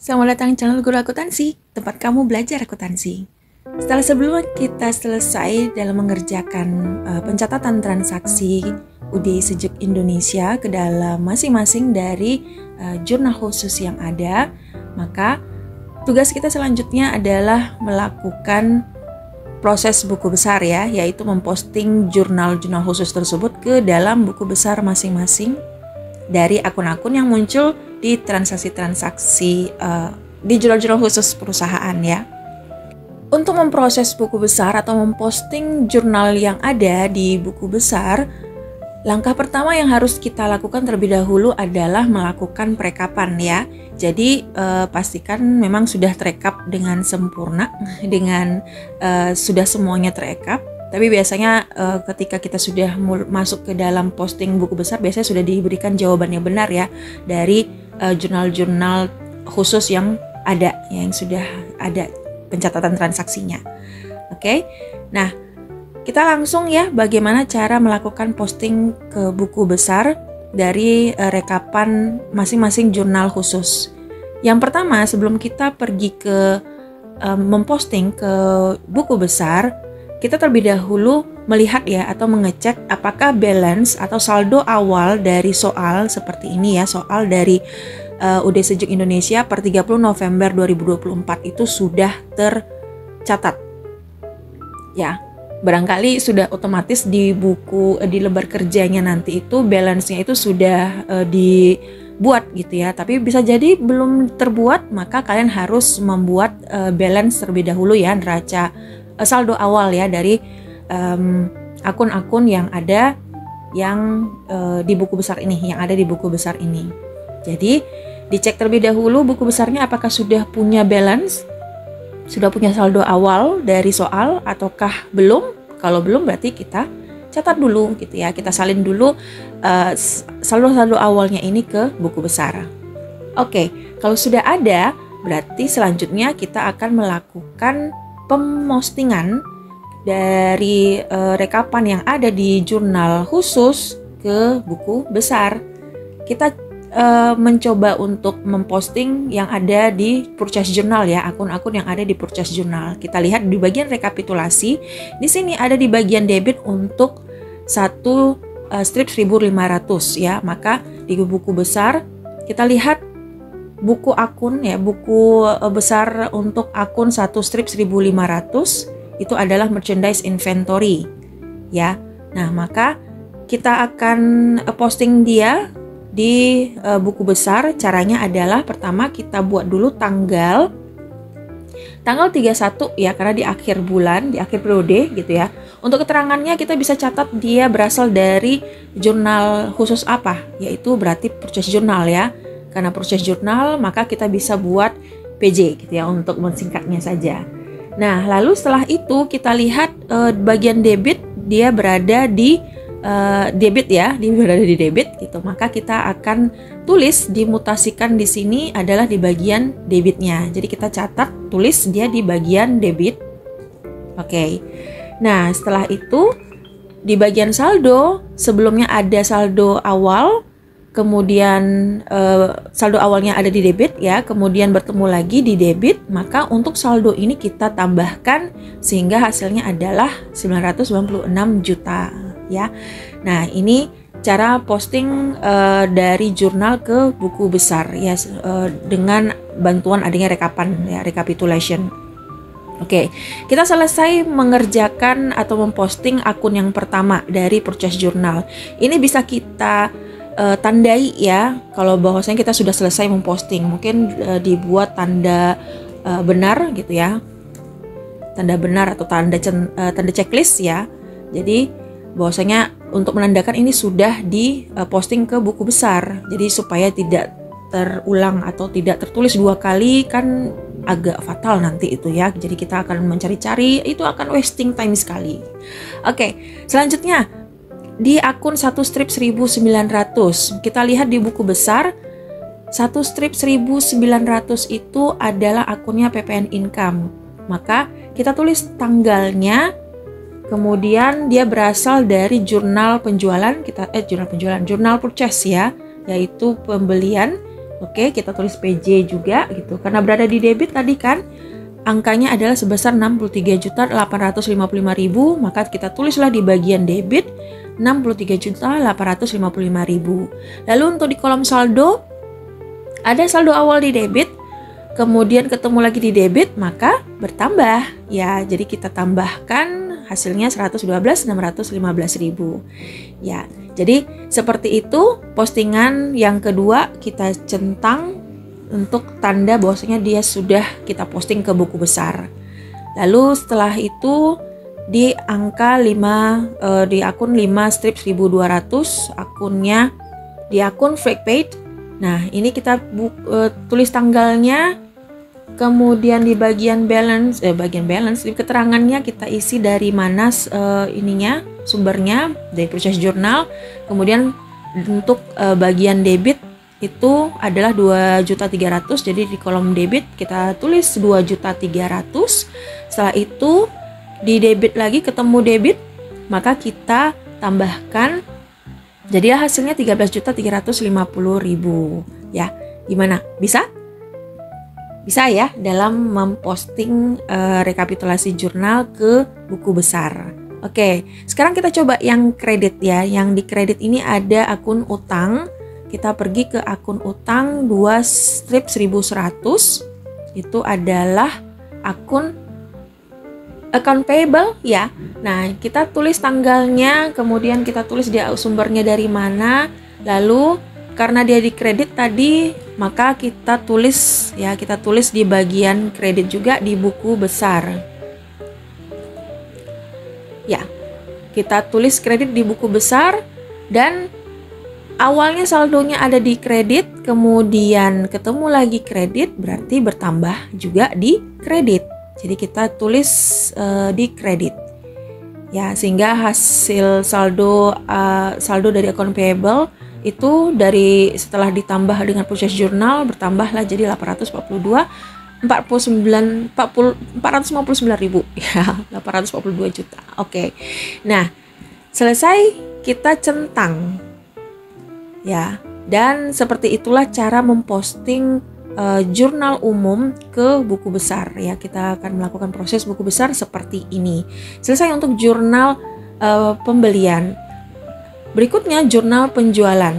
Selamat datang di channel Guru Akuntansi, tempat kamu belajar akuntansi. Sebelum kita selesai dalam mengerjakan pencatatan transaksi UDI Sejuk Indonesia ke dalam masing-masing dari jurnal khusus yang ada, maka tugas kita selanjutnya adalah melakukan proses buku besar ya, yaitu memposting jurnal-jurnal khusus tersebut ke dalam buku besar masing-masing dari akun-akun yang muncul di transaksi-transaksi di jurnal-jurnal khusus perusahaan ya. Untuk memproses buku besar atau memposting jurnal yang ada di buku besar, langkah pertama yang harus kita lakukan terlebih dahulu adalah melakukan perekapan ya. Jadi pastikan memang sudah terekap dengan sempurna, dengan sudah semuanya terekap. Tapi biasanya ketika kita sudah masuk ke dalam posting buku besar, biasanya sudah diberikan jawaban yang benar ya dari jurnal-jurnal khusus yang ada, yang sudah ada pencatatan transaksinya. Oke, nah kita langsung ya bagaimana cara melakukan posting ke buku besar dari rekapan masing-masing jurnal khusus. Yang pertama, sebelum kita pergi ke memposting ke buku besar, kita terlebih dahulu melihat ya atau mengecek apakah balance atau saldo awal dari soal seperti ini ya, soal dari UDI Sejuk Indonesia per 30 November 2024 itu sudah tercatat. Ya, barangkali sudah otomatis di buku di lembar kerjanya nanti itu balance-nya itu sudah dibuat gitu ya. Tapi bisa jadi belum terbuat, maka kalian harus membuat balance terlebih dahulu ya, neraca saldo awal ya dari akun-akun yang ada yang di buku besar ini, yang ada di buku besar ini. Jadi dicek terlebih dahulu buku besarnya apakah sudah punya balance, sudah punya saldo awal dari soal ataukah belum. Kalau belum berarti kita catat dulu gitu ya, kita salin dulu saldo-saldo awalnya ini ke buku besar. Oke, kalau sudah ada berarti selanjutnya kita akan melakukan pemostingan dari rekapan yang ada di jurnal khusus ke buku besar. Kita mencoba untuk memposting yang ada di purchase journal ya, akun-akun yang ada di purchase journal. Kita lihat di bagian rekapitulasi, di sini ada di bagian debit untuk satu strip 1.500 ya. Maka di buku besar kita lihat buku akun ya, buku besar untuk akun satu strip 1.500 itu adalah merchandise inventory ya. Nah, maka kita akan posting dia di buku besar. Caranya adalah pertama kita buat dulu tanggal 31 ya, karena di akhir bulan, di akhir periode gitu ya. Untuk keterangannya kita bisa catat dia berasal dari jurnal khusus apa, yaitu berarti purchase journal ya. Karena purchase journal maka kita bisa buat PJ gitu ya untuk mensingkatnya saja. Nah, lalu setelah itu kita lihat bagian debit dia berada di debit ya, dia berada di debit gitu. Maka kita akan tulis dimutasikan di sini adalah di bagian debitnya. Jadi kita catat, tulis dia di bagian debit. Oke. Nah, setelah itu di bagian saldo, sebelumnya ada saldo awal, kemudian saldo awalnya ada di debit ya, kemudian bertemu lagi di debit, maka untuk saldo ini kita tambahkan sehingga hasilnya adalah 996 juta ya. Nah, ini cara posting dari jurnal ke buku besar ya, dengan bantuan adanya rekapan ya, recapitulation. Oke, kita selesai mengerjakan atau memposting akun yang pertama dari purchase journal. Ini bisa kita tandai ya, kalau bahwasanya kita sudah selesai memposting, mungkin dibuat tanda benar gitu ya, tanda benar atau tanda checklist ya. Jadi bahwasanya untuk menandakan ini sudah diposting ke buku besar. Jadi supaya tidak terulang atau tidak tertulis dua kali, kan agak fatal nanti itu ya. Jadi kita akan mencari-cari, itu akan wasting time sekali. Oke, selanjutnya di akun satu strip 1.900, kita lihat di buku besar satu strip 1.900 itu adalah akunnya PPN Income. Maka kita tulis tanggalnya, kemudian dia berasal dari jurnal penjualan jurnal purchase ya, yaitu pembelian Oke, kita tulis PJ juga gitu. Karena berada di debit tadi kan, angkanya adalah sebesar 63.855.000, maka kita tulislah di bagian debit 63.855.000. Lalu untuk di kolom saldo, ada saldo awal di debit, kemudian ketemu lagi di debit, maka bertambah. Ya, jadi kita tambahkan hasilnya 112.615.000. Ya, jadi seperti itu postingan yang kedua kita centang untuk tanda bahwasanya dia sudah kita posting ke buku besar. Lalu setelah itu di angka 5 di akun 5/1200 akunnya di akun FreakPaid. Nah, ini kita tulis tanggalnya, kemudian di bagian balance di keterangannya kita isi dari mana sumbernya dari purchase journal. Kemudian untuk bagian debit itu adalah 2.300.000, jadi di kolom debit kita tulis 2.300.000. Setelah itu di debit lagi ketemu debit, maka kita tambahkan, jadi hasilnya 13.350.000. Ya, gimana? Bisa? Bisa ya dalam memposting rekapitulasi jurnal ke buku besar. Oke, sekarang kita coba yang kredit ya. Yang di kredit ini ada akun utang. Kita pergi ke akun utang 2/1100. Itu adalah akun account payable ya. Nah, kita tulis tanggalnya, kemudian kita tulis dia sumbernya dari mana. Lalu karena dia di kredit tadi, maka kita tulis di bagian kredit juga di buku besar. Ya, kita tulis kredit di buku besar dan awalnya saldonya ada di kredit, kemudian ketemu lagi kredit, berarti bertambah juga di kredit. Jadi kita tulis di kredit. Ya, sehingga hasil saldo dari account payable itu dari setelah ditambah dengan purchase journal bertambahlah jadi 459.000 ya, 842 juta. Oke. Nah, selesai kita centang. Ya, dan seperti itulah cara memposting jurnal umum ke buku besar ya. Kita akan melakukan proses buku besar seperti ini. Selesai untuk jurnal pembelian. Berikutnya jurnal penjualan.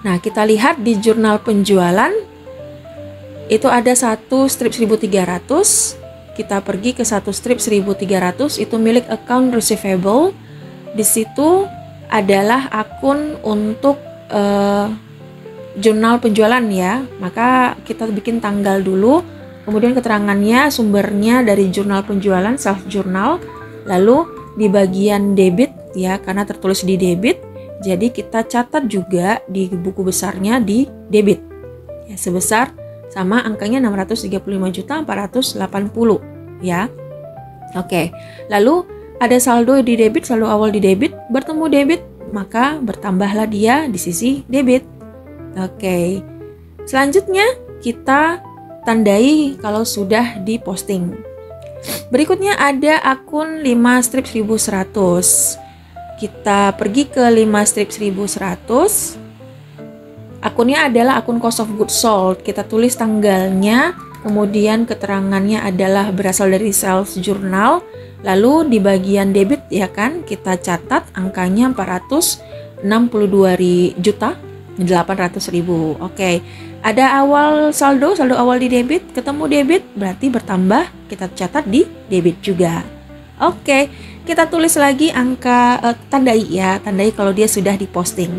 Nah, kita lihat di jurnal penjualan itu ada satu strip 1.300. Kita pergi ke satu strip 1.300, itu milik account receivable. Di situ adalah akun untuk jurnal penjualan ya. Maka kita bikin tanggal dulu, kemudian keterangannya sumbernya dari jurnal penjualan, self journal. Lalu di bagian debit ya, karena tertulis di debit, jadi kita catat juga di buku besarnya di debit ya, sebesar sama angkanya 635.480.000 ya. Oke, lalu ada saldo di debit, saldo awal di debit, bertemu debit, maka bertambahlah dia di sisi debit. Oke, selanjutnya kita tandai kalau sudah diposting. Berikutnya ada akun 5/1100. Kita pergi ke 5/1100. Akunnya adalah akun cost of goods sold. Kita tulis tanggalnya, kemudian keterangannya adalah berasal dari sales journal. Lalu di bagian debit ya kan, kita catat angkanya 462.800.000. Oke. Ada saldo awal di debit, ketemu debit, berarti bertambah, kita catat di debit juga. Oke, kita tulis lagi angka, tandai kalau dia sudah diposting.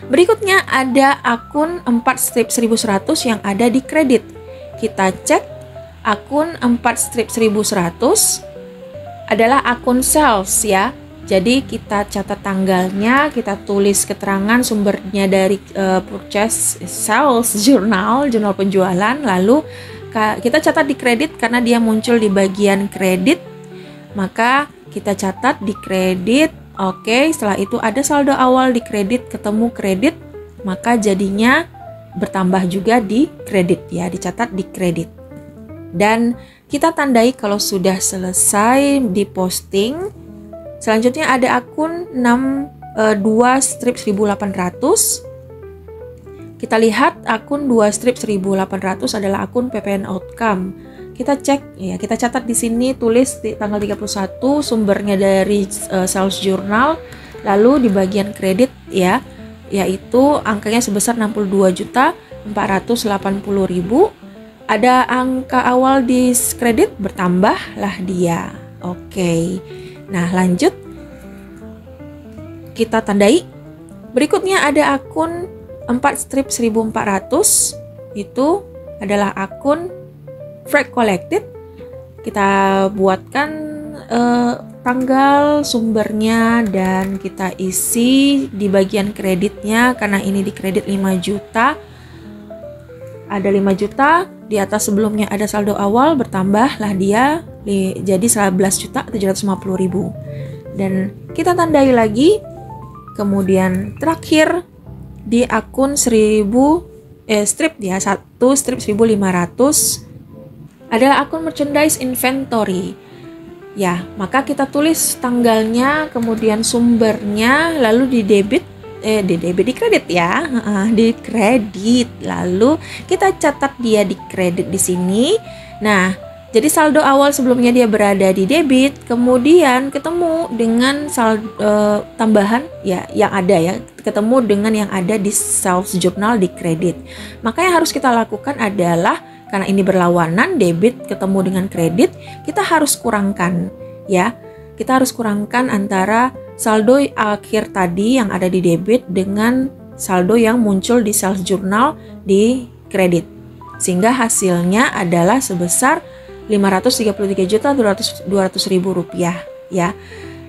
Berikutnya ada akun 4/1100 yang ada di kredit. Kita cek akun 4/1100 adalah akun sales ya. Jadi kita catat tanggalnya, kita tulis keterangan sumbernya dari purchase sales jurnal penjualan, lalu kita catat di kredit karena dia muncul di bagian kredit, maka kita catat di kredit. Oke, setelah itu ada saldo awal di kredit, ketemu kredit, maka jadinya bertambah juga di kredit ya, dicatat di kredit. Dan kita tandai kalau sudah selesai diposting. Selanjutnya ada akun 2/1800. Kita lihat akun 2 strip 1800 adalah akun PPN Outcome. Kita cek ya, kita catat di sini, tulis di tanggal 31, sumbernya dari sales journal, lalu di bagian kredit ya, yaitu angkanya sebesar 62.480.000. Ada angka awal di kredit, bertambahlah dia. Oke. Nah, lanjut kita tandai. Berikutnya ada akun 4 strip 1400, itu adalah akun Freight Collected. Kita buatkan tanggal, sumbernya, dan kita isi di bagian kreditnya. Karena ini di kredit 5 juta, ada 5 juta, di atas sebelumnya ada saldo awal, bertambahlah dia jadi 11.750.000. Dan kita tandai lagi. Kemudian terakhir di akun 1000 strip ya, 1 strip 1500 adalah akun merchandise inventory. Ya, maka kita tulis tanggalnya, kemudian sumbernya, lalu di kredit ya, di kredit. Lalu kita catat dia di kredit di sini. Nah, jadi saldo awal sebelumnya dia berada di debit, kemudian ketemu dengan saldo tambahan ya yang ada ya, ketemu dengan yang ada di sales journal di kredit. Maka yang harus kita lakukan adalah, karena ini berlawanan, debit ketemu dengan kredit, kita harus kurangkan ya. Kita harus kurangkan antara saldo akhir tadi yang ada di debit dengan saldo yang muncul di sales journal di kredit. Sehingga hasilnya adalah sebesar 533.200.000 rupiah ya.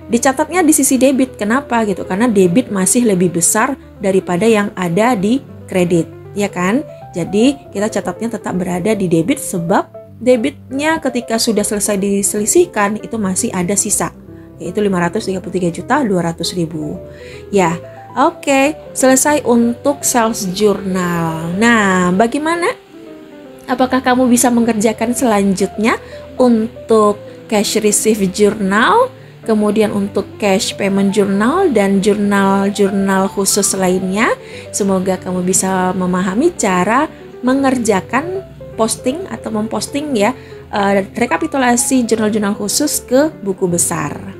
Dicatatnya di sisi debit. Kenapa gitu? Karena debit masih lebih besar daripada yang ada di kredit, ya kan? Jadi kita catatnya tetap berada di debit, sebab debitnya ketika sudah selesai diselisihkan itu masih ada sisa, yaitu 533.200.000. Ya, oke, selesai untuk sales journal. Nah, bagaimana? Apakah kamu bisa mengerjakan selanjutnya untuk cash receive journal, kemudian untuk cash payment journal, dan jurnal-jurnal khusus lainnya? Semoga kamu bisa memahami cara mengerjakan posting atau memposting ya, rekapitulasi jurnal-jurnal khusus ke buku besar.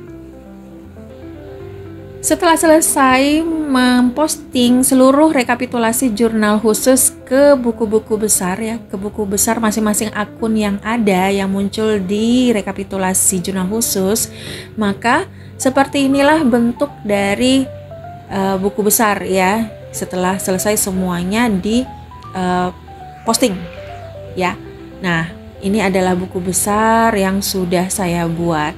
Setelah selesai memposting seluruh rekapitulasi jurnal khusus ke buku-buku besar ya, ke buku besar masing-masing akun yang ada yang muncul di rekapitulasi jurnal khusus, maka seperti inilah bentuk dari buku besar ya, setelah selesai semuanya di posting ya. Nah, ini adalah buku besar yang sudah saya buat.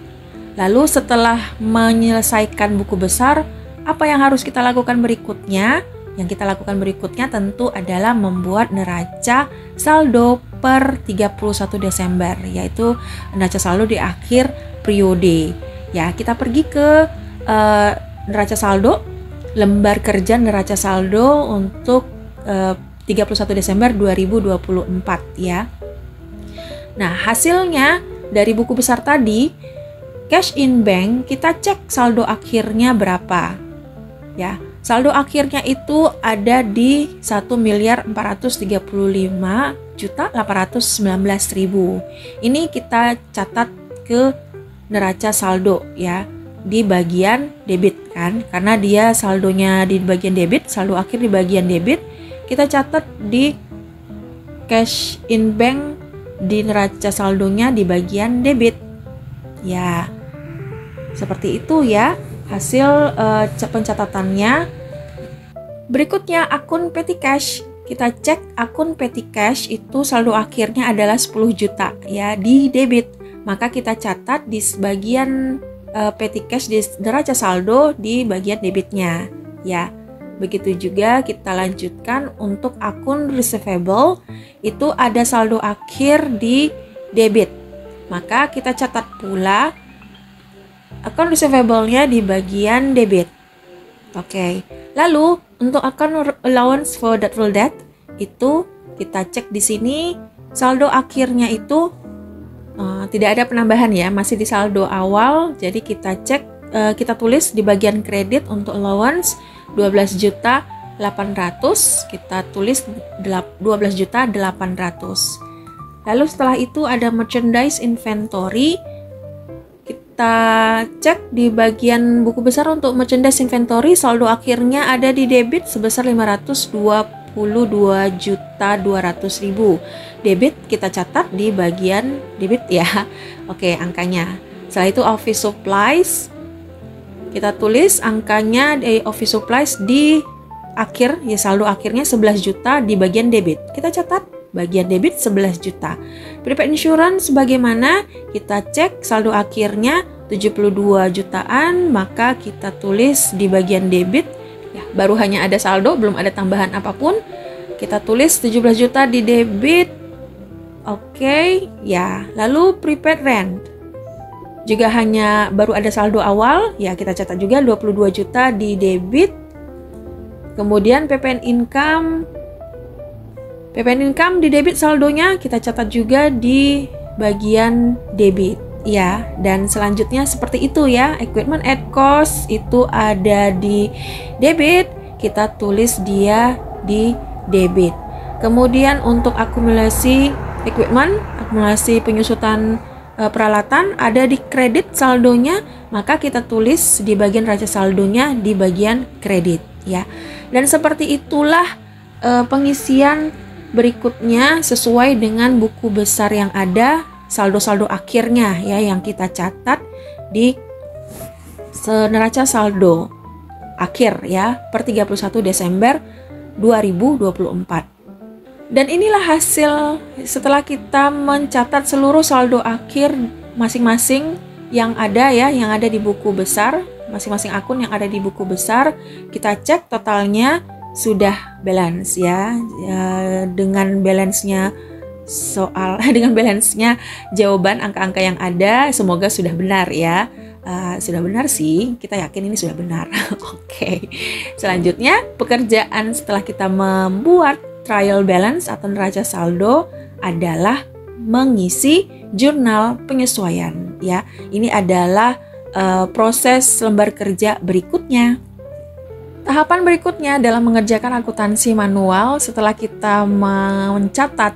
Lalu setelah menyelesaikan buku besar, apa yang harus kita lakukan berikutnya? Yang kita lakukan berikutnya tentu adalah membuat neraca saldo per 31 Desember, yaitu neraca saldo di akhir periode. Ya, kita pergi ke neraca saldo, lembar kerja neraca saldo untuk 31 Desember 2024 ya. Nah, hasilnya dari buku besar tadi, cash in bank, kita cek saldo akhirnya berapa ya. Saldo akhirnya itu ada di 1.435.819.000. Ini kita catat ke neraca saldo ya, di bagian debit kan, karena dia saldonya di bagian debit, saldo akhir di bagian debit. Kita catat di cash in bank di neraca saldonya di bagian debit ya. Seperti itu ya hasil pencatatannya. Berikutnya akun petty cash. Kita cek akun petty cash itu saldo akhirnya adalah 10 juta ya di debit. Maka kita catat di bagian petty cash di neraca saldo di bagian debitnya ya. Begitu juga kita lanjutkan untuk akun receivable, itu ada saldo akhir di debit. Maka kita catat pula akun receivable-nya di bagian debit. Oke. Lalu untuk akun allowance for doubtful debt itu kita cek di sini saldo akhirnya itu tidak ada penambahan ya, masih di saldo awal. Jadi kita cek, kita tulis di bagian kredit untuk allowance 800, kita tulis 12.800. Lalu setelah itu ada merchandise inventory. Kita cek di bagian buku besar untuk merchandise inventory, saldo akhirnya ada di debit sebesar 522.200.000. Debit kita catat di bagian debit ya. Oke, angkanya. Setelah itu office supplies, kita tulis angkanya di office supplies di akhir, ya saldo akhirnya 11 juta di bagian debit. Kita catat bagian debit 11 juta. Prepaid insurance bagaimana? Kita cek saldo akhirnya 72 jutaan, maka kita tulis di bagian debit, ya baru hanya ada saldo, belum ada tambahan apapun. Kita tulis 17 juta di debit. Oke, ya. Lalu prepaid rent juga hanya baru ada saldo awal, ya kita catat juga 22 juta di debit. Kemudian PPN income di debit saldonya kita catat juga di bagian debit ya. Dan selanjutnya seperti itu ya, equipment at cost itu ada di debit, kita tulis dia di debit. Kemudian untuk akumulasi equipment, akumulasi penyusutan peralatan ada di kredit saldonya, maka kita tulis di bagian neraca saldonya di bagian kredit ya. Dan seperti itulah pengisian berikutnya sesuai dengan buku besar yang ada, saldo-saldo akhirnya ya yang kita catat di neraca saldo akhir ya per 31 Desember 2024. Dan inilah hasil setelah kita mencatat seluruh saldo akhir masing-masing yang ada ya, yang ada di buku besar, masing-masing akun yang ada di buku besar. Kita cek totalnya sudah balance ya, dengan balance-nya dengan balance-nya jawaban angka-angka yang ada semoga sudah benar ya. Sudah benar sih, kita yakin ini sudah benar. Oke. Selanjutnya pekerjaan setelah kita membuat trial balance atau neraca saldo adalah mengisi jurnal penyesuaian ya. Ini adalah proses lembar kerja berikutnya. Tahapan berikutnya dalam mengerjakan akuntansi manual setelah kita mencatat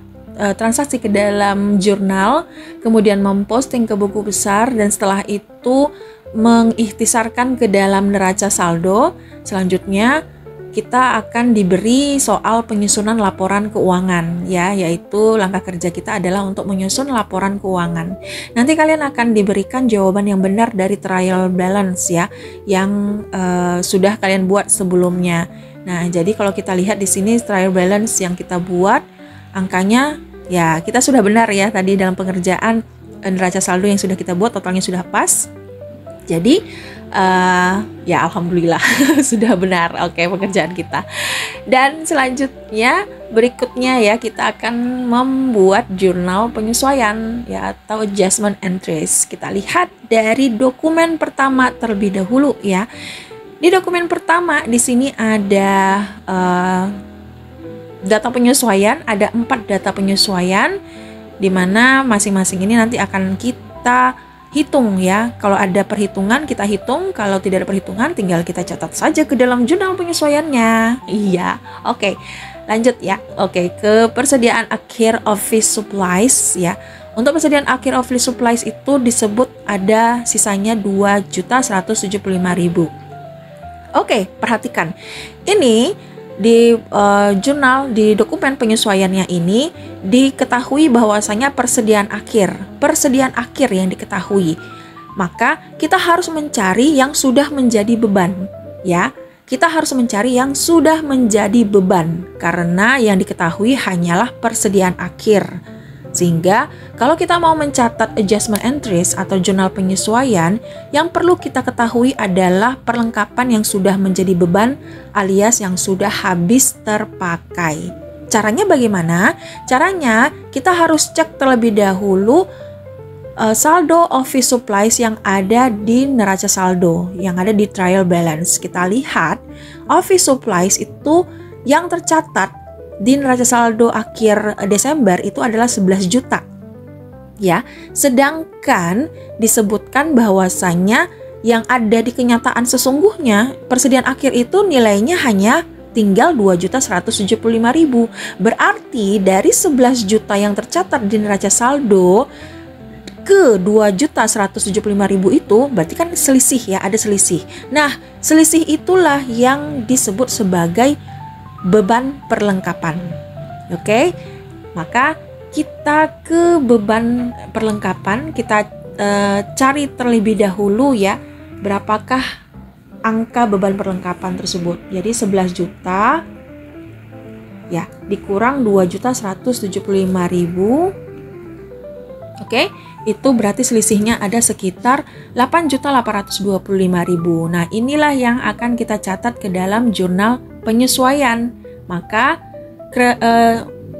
transaksi ke dalam jurnal, kemudian memposting ke buku besar, dan setelah itu mengikhtisarkan ke dalam neraca saldo. Selanjutnya kita akan diberi soal penyusunan laporan keuangan ya, yaitu langkah kerja kita adalah untuk menyusun laporan keuangan. Nanti kalian akan diberikan jawaban yang benar dari trial balance ya, yang sudah kalian buat sebelumnya. Nah, jadi kalau kita lihat di sini trial balance yang kita buat, angkanya ya kita sudah benar ya tadi dalam pengerjaan neraca saldo yang sudah kita buat, totalnya sudah pas. Jadi ya alhamdulillah sudah benar. Oke, pekerjaan kita. Dan selanjutnya berikutnya ya kita akan membuat jurnal penyesuaian ya atau adjustment entries. Kita lihat dari dokumen pertama terlebih dahulu ya. Di dokumen pertama di sini ada data penyesuaian, ada 4 data penyesuaian di mana masing-masing ini nanti akan kita hitung ya. Kalau ada perhitungan kita hitung, kalau tidak ada perhitungan tinggal kita catat saja ke dalam jurnal penyesuaiannya. Iya, oke. Lanjut ya. Oke, ke persediaan akhir office supplies ya. Untuk persediaan akhir office supplies itu disebut ada sisanya 2.175.000. Oke, perhatikan. Ini di jurnal, di dokumen penyesuaiannya ini diketahui bahwasanya persediaan akhir yang diketahui, maka kita harus mencari yang sudah menjadi beban ya. Kita harus mencari yang sudah menjadi beban karena yang diketahui hanyalah persediaan akhir. Sehingga kalau kita mau mencatat adjustment entries atau jurnal penyesuaian, yang perlu kita ketahui adalah perlengkapan yang sudah menjadi beban alias yang sudah habis terpakai. Caranya bagaimana? Caranya kita harus cek terlebih dahulu saldo office supplies yang ada di neraca saldo, yang ada di trial balance. Kita lihat office supplies itu yang tercatat di neraca saldo akhir Desember itu adalah 11 juta. Ya, sedangkan disebutkan bahwasannya yang ada di kenyataan sesungguhnya persediaan akhir itu nilainya hanya tinggal 2.175.000. Berarti dari 11 juta yang tercatat di neraca saldo ke 2.175.000 itu berarti kan selisih ya, ada selisih. Nah, selisih itulah yang disebut sebagai beban perlengkapan. Oke? Maka kita ke beban perlengkapan, kita cari terlebih dahulu ya, berapakah angka beban perlengkapan tersebut. Jadi 11 juta ya dikurang 2.175.000. Oke, itu berarti selisihnya ada sekitar 8.825.000. Nah, inilah yang akan kita catat ke dalam jurnal penyesuaian. Maka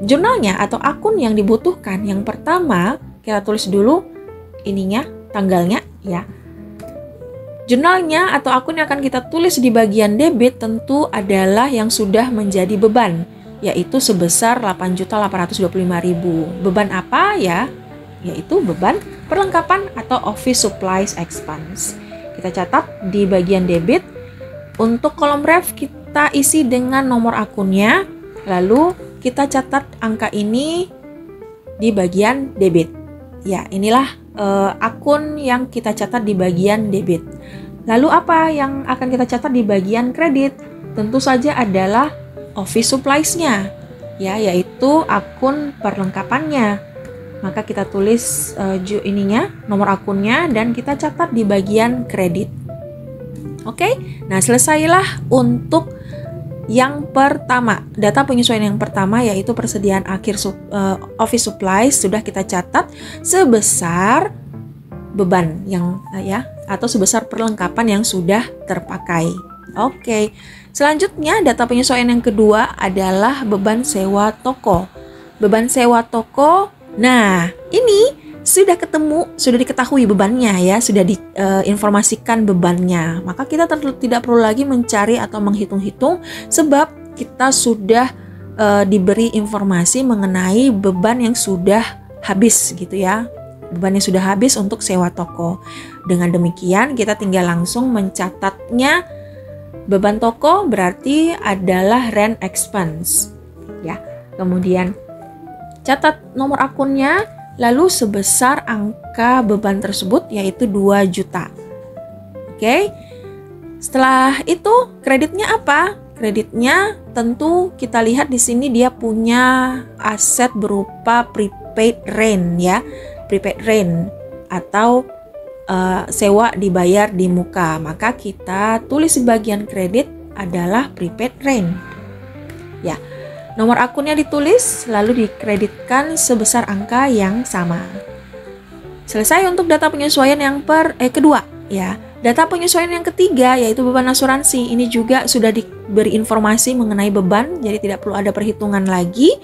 jurnalnya atau akun yang dibutuhkan, yang pertama kita tulis dulu ininya, tanggalnya ya. Jurnalnya atau akun yang akan kita tulis di bagian debit tentu adalah yang sudah menjadi beban, yaitu sebesar 8.825.000. Beban apa ya? Yaitu beban perlengkapan atau office supplies expense. Kita catat di bagian debit. Untuk kolom ref kita isi dengan nomor akunnya, lalu kita catat angka ini di bagian debit. Ya, inilah akun yang kita catat di bagian debit. Lalu apa yang akan kita catat di bagian kredit? Tentu saja adalah office supplies-nya, ya, yaitu akun perlengkapannya. Maka kita tulis nomor akunnya dan kita catat di bagian kredit. Oke, nah selesailah untuk yang pertama, data penyesuaian yang pertama yaitu persediaan akhir office supplies sudah kita catat sebesar beban yang atau sebesar perlengkapan yang sudah terpakai. Oke. Selanjutnya data penyesuaian yang kedua adalah beban sewa toko. Beban sewa toko. Nah, ini sudah diketahui bebannya ya, sudah diinformasikan bebannya. Maka kita tidak perlu lagi mencari atau menghitung-hitung sebab kita sudah diberi informasi mengenai beban yang sudah habis gitu ya. Beban yang sudah habis untuk sewa toko. Dengan demikian kita tinggal langsung mencatatnya. Beban toko berarti adalah rent expense. Ya. Kemudian catat nomor akunnya. Lalu sebesar angka beban tersebut yaitu 2 juta. Oke. Setelah itu kreditnya apa? Kreditnya tentu kita lihat di sini dia punya aset berupa prepaid rent ya. Prepaid rent atau sewa dibayar di muka. Maka kita tulis di bagian kredit adalah prepaid rent. Ya. Nomor akunnya ditulis, lalu dikreditkan sebesar angka yang sama. Selesai untuk data penyesuaian yang kedua, ya. Data penyesuaian yang ketiga yaitu beban asuransi. Ini juga sudah diberi informasi mengenai beban, jadi tidak perlu ada perhitungan lagi.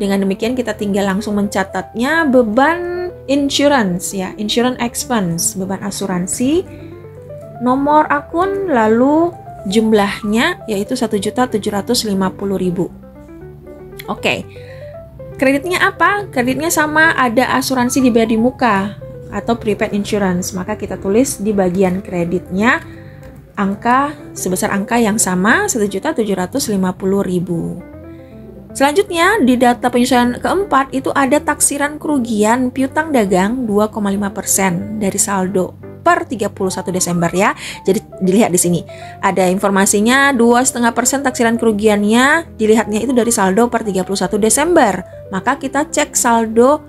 Dengan demikian kita tinggal langsung mencatatnya beban insurance, ya, insurance expense, beban asuransi. Nomor akun lalu jumlahnya yaitu 1.750.000. Oke, kreditnya apa? Kreditnya sama, ada asuransi dibayar di muka atau prepaid insurance. Maka kita tulis di bagian kreditnya angka sebesar angka yang sama 1.750.000. Selanjutnya di data penyesuaian keempat itu ada taksiran kerugian piutang dagang 2,5% dari saldo per 31 Desember ya. Jadi dilihat di sini ada informasinya 2,5% taksiran kerugiannya, dilihatnya itu dari saldo per 31 Desember. Maka kita cek saldo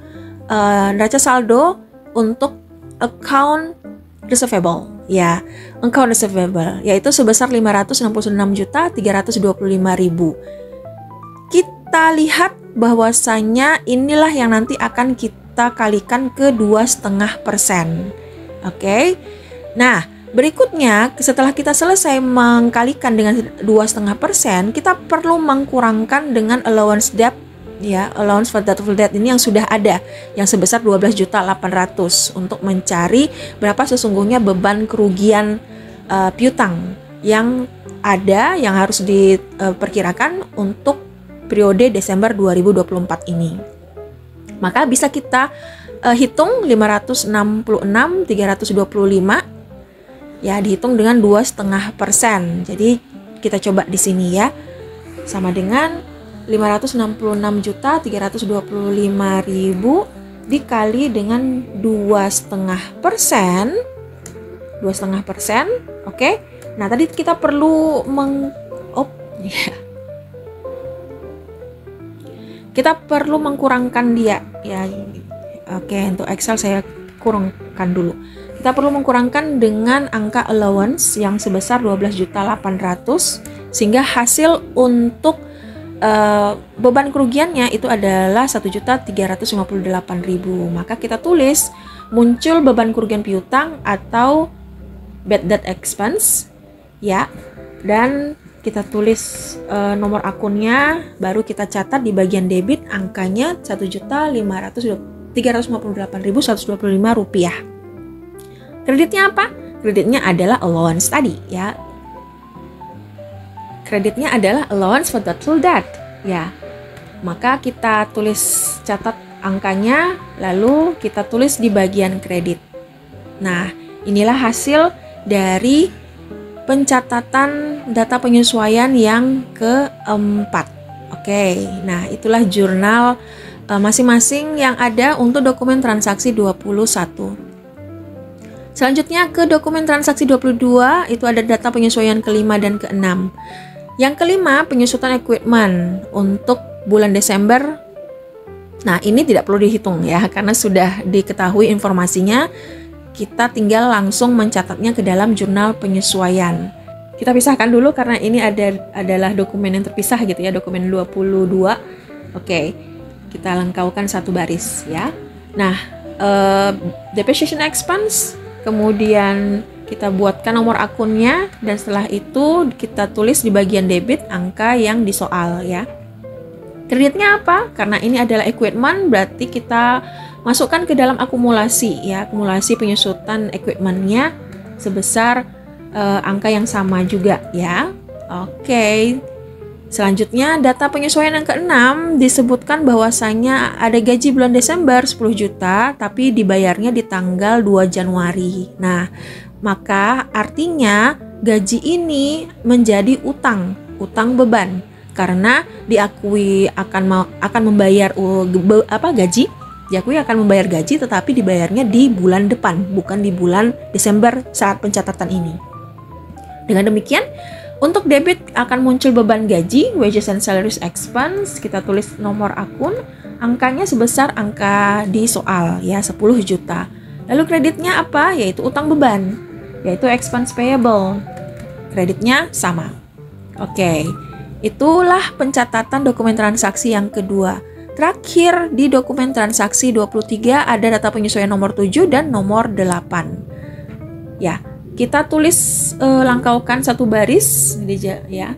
neraca saldo untuk account receivable ya. Account receivable yaitu sebesar 566.325.000. Kita lihat bahwasanya inilah yang nanti akan kita kalikan ke 2,5%. Oke. Nah, berikutnya setelah kita selesai mengkalikan dengan 2,5%, kita perlu mengkurangkan dengan allowance debt ya, allowance for doubtful debt ini yang sudah ada yang sebesar 12.800.000 untuk mencari berapa sesungguhnya beban kerugian piutang yang ada yang harus diperkirakan untuk periode Desember 2024 ini. Maka bisa kita hitung 566.325 ya, dihitung dengan 2,5%. Jadi kita coba di sini ya. sama dengan 566.325.000 dikali dengan 2,5%. 2,5%, oke. Nah, tadi kita perlu kita perlu mengkurangkan dia ya. Oke, untuk Excel saya kurangkan dulu. Kita perlu mengkurangkan dengan angka allowance yang sebesar 12.800.000 sehingga hasil untuk beban kerugiannya itu adalah 1.358.000. Maka kita tulis muncul beban kerugian piutang atau bad debt expense ya, dan kita tulis nomor akunnya, baru kita catat di bagian debit angkanya 1.358.125 rupiah. Kreditnya apa? Kreditnya adalah allowance tadi ya. Kreditnya adalah allowance for doubtful debt ya. Maka kita tulis, catat angkanya, lalu kita tulis di bagian kredit. Nah, inilah hasil dari pencatatan data penyesuaian yang keempat. Oke, nah itulah jurnal masing-masing yang ada untuk dokumen transaksi 21. Selanjutnya ke dokumen transaksi 22, itu ada data penyesuaian kelima dan keenam. Yang kelima, penyusutan equipment untuk bulan Desember. Nah, ini tidak perlu dihitung ya, karena sudah diketahui informasinya. Kita tinggal langsung mencatatnya ke dalam jurnal penyesuaian. Kita pisahkan dulu karena ini adalah dokumen yang terpisah gitu ya, dokumen 22. Oke, kita lengkaukan satu baris ya. Nah, depreciation expense, kemudian kita buatkan nomor akunnya, dan setelah itu kita tulis di bagian debit angka yang disoal ya. Kreditnya apa? Karena ini adalah equipment, berarti kita masukkan ke dalam akumulasi ya, akumulasi penyusutan equipmentnya sebesar angka yang sama juga ya. Oke. Selanjutnya data penyesuaian yang keenam disebutkan bahwasanya ada gaji bulan Desember 10 juta tapi dibayarnya di tanggal 2 Januari. Nah, maka artinya gaji ini menjadi utang beban karena diakui akan membayar gaji. Diakui akan membayar gaji tetapi dibayarnya di bulan depan, bukan di bulan Desember saat pencatatan ini. Dengan demikian, untuk debit akan muncul beban gaji, wages and salaries expense, kita tulis nomor akun, angkanya sebesar angka di soal ya, 10 juta. Lalu kreditnya apa? Yaitu utang beban, yaitu expense payable. Kreditnya sama. Oke, itulah pencatatan dokumen transaksi yang kedua. Terakhir di dokumen transaksi 23 ada data penyesuaian nomor 7 dan nomor 8. Ya, kita tulis langkaukan satu baris ya.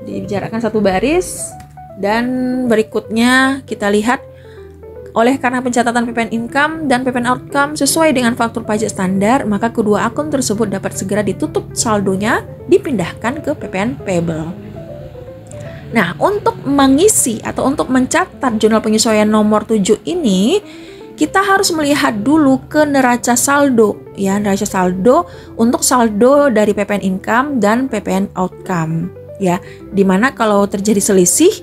Dijarakkan satu baris, dan berikutnya kita lihat oleh karena pencatatan PPN income dan PPN outcome sesuai dengan faktur pajak standar, maka kedua akun tersebut dapat segera ditutup saldonya, dipindahkan ke PPN payable. Nah, untuk mengisi atau untuk mencatat jurnal penyesuaian nomor 7 ini, kita harus melihat dulu ke neraca saldo ya, neraca saldo untuk saldo dari PPN income dan PPN outcome ya. Dimana kalau terjadi selisih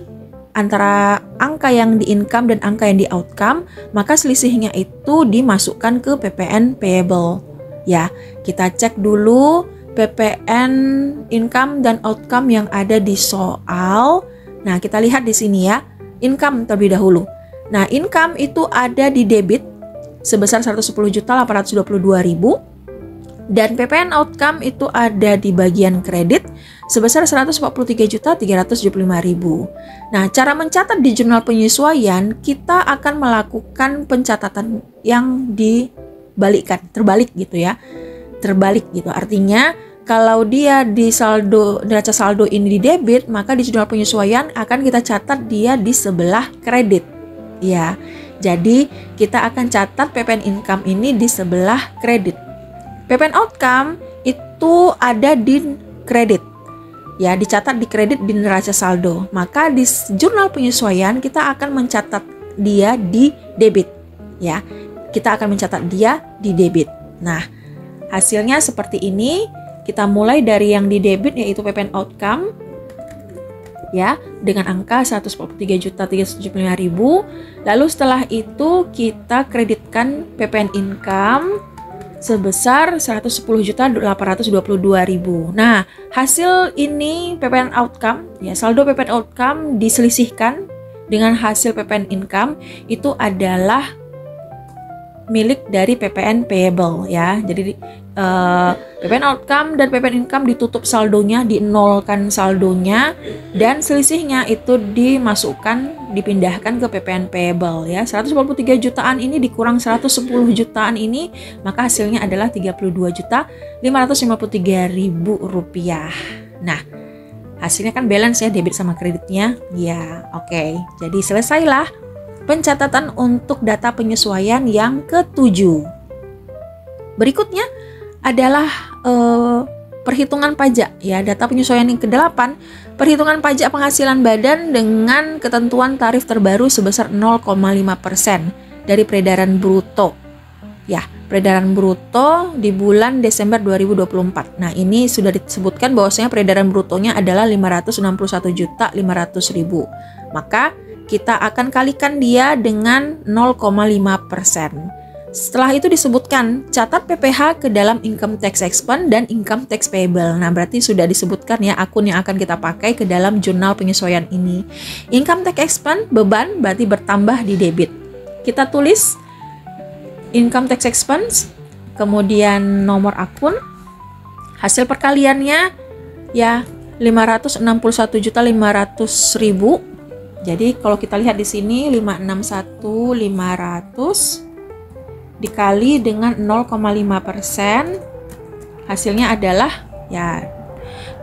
antara angka yang di income dan angka yang di outcome, maka selisihnya itu dimasukkan ke PPN payable ya. Kita cek dulu PPN income dan outcome yang ada di soal. Nah, kita lihat di sini ya, income terlebih dahulu. Nah, income itu ada di debit sebesar 110.822.000, dan PPN outcome itu ada di bagian kredit sebesar 143.375.000. Nah, cara mencatat di jurnal penyesuaian, kita akan melakukan pencatatan yang terbalik gitu ya. Terbalik gitu. Artinya kalau dia di saldo, neraca saldo ini di debit, maka di jurnal penyesuaian akan kita catat dia di sebelah kredit. Ya. Jadi kita akan catat PPN income ini di sebelah kredit. PPN outcome itu ada di kredit. Ya, dicatat di kredit di neraca saldo. Maka di jurnal penyesuaian kita akan mencatat dia di debit. Ya. Kita akan mencatat dia di debit. Nah, hasilnya seperti ini. Kita mulai dari yang di debit yaitu PPN outcome. ya, dengan angka 143.375.000. Lalu setelah itu kita kreditkan PPN income sebesar 110.822.000. Nah, hasil ini PPN outcome, ya, saldo PPN outcome diselisihkan dengan hasil PPN income itu adalah milik dari PPN payable, ya. Jadi PPN outcome dan PPN income ditutup saldonya, dinolkan saldonya, dan selisihnya itu dipindahkan ke PPN payable, ya. 143 jutaan ini dikurang 110 jutaan ini, maka hasilnya adalah 32.553.000 rupiah. Nah, hasilnya kan balance ya, debit sama kreditnya. Ya, oke. Jadi selesailah pencatatan untuk data penyesuaian yang ke-7. Berikutnya adalah perhitungan pajak, ya, data penyesuaian yang ke-8, perhitungan pajak penghasilan badan dengan ketentuan tarif terbaru sebesar 0,5% dari peredaran bruto. Ya, peredaran bruto di bulan Desember 2024. Nah, ini sudah disebutkan bahwasanya peredaran brutonya adalah 561.500.000. Maka kita akan kalikan dia dengan 0,5%. Setelah itu disebutkan catat PPH ke dalam income tax expense dan income tax payable. Nah, berarti sudah disebutkan ya akun yang akan kita pakai ke dalam jurnal penyesuaian ini. Income tax expense beban berarti bertambah di debit. Kita tulis income tax expense, kemudian nomor akun, hasil perkaliannya ya 561.500.000. Jadi kalau kita lihat di sini 561.500 dikali dengan 0,5%, hasilnya adalah ya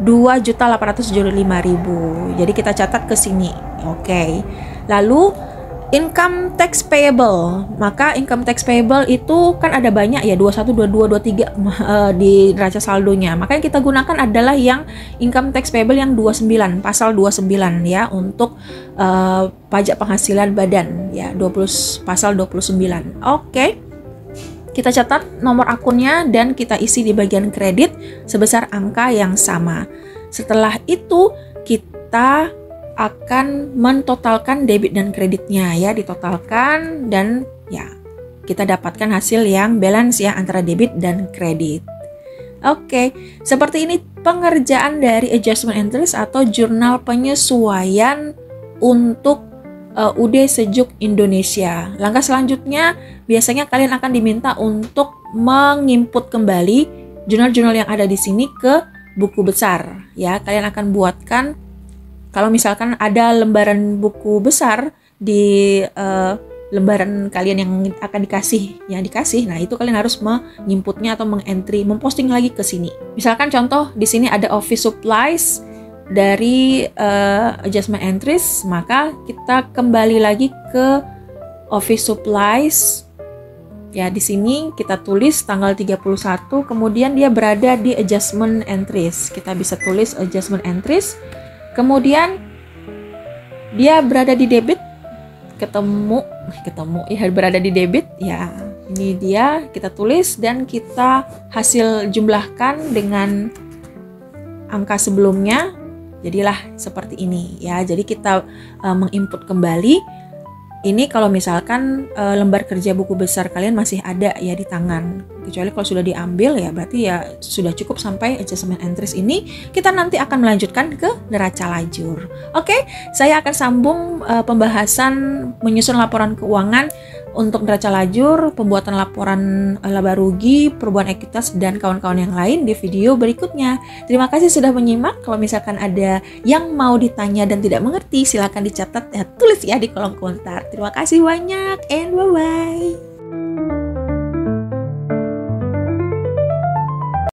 2.875.000. Jadi kita catat ke sini. Oke. Lalu income tax payable. Maka income tax payable itu kan ada banyak ya, 21, 22, 23 di neraca saldonya. Maka yang kita gunakan adalah yang income tax payable yang 29, pasal 29 ya, untuk pajak penghasilan badan ya, pasal 29. Oke. Kita catat nomor akunnya dan kita isi di bagian kredit sebesar angka yang sama. Setelah itu kita akan mentotalkan debit dan kreditnya ya, ditotalkan dan ya kita dapatkan hasil yang balance ya antara debit dan kredit. Oke, seperti ini pengerjaan dari adjustment entries atau jurnal penyesuaian untuk UD Sejuk Indonesia. Langkah selanjutnya biasanya kalian akan diminta untuk menginput kembali jurnal-jurnal yang ada di sini ke buku besar ya. Kalian akan buatkan, kalau misalkan ada lembaran buku besar di lembaran kalian yang akan dikasih, nah itu kalian harus menginputnya atau mengentry, memposting lagi ke sini. Misalkan contoh di sini ada office supplies dari adjustment entries, maka kita kembali lagi ke office supplies. Ya, di sini kita tulis tanggal 31, kemudian dia berada di adjustment entries. Kita bisa tulis adjustment entries. Kemudian dia berada di debit, ketemu ya, berada di debit ya. Ini dia, kita tulis dan kita hasil jumlahkan dengan angka sebelumnya. Jadilah seperti ini ya. Jadi kita menginput kembali. Ini kalau misalkan lembar kerja buku besar kalian masih ada ya di tangan. Kecuali kalau sudah diambil ya berarti ya sudah cukup sampai adjustment entries ini. Kita nanti akan melanjutkan ke neraca lajur. Oke, saya akan sambung pembahasan menyusun laporan keuangan untuk neraca lajur, pembuatan laporan laba rugi, perubahan ekuitas, dan kawan-kawan yang lain di video berikutnya. Terima kasih sudah menyimak. Kalau misalkan ada yang mau ditanya dan tidak mengerti, silakan dicatat, tulis ya di kolom komentar. Terima kasih banyak and bye-bye.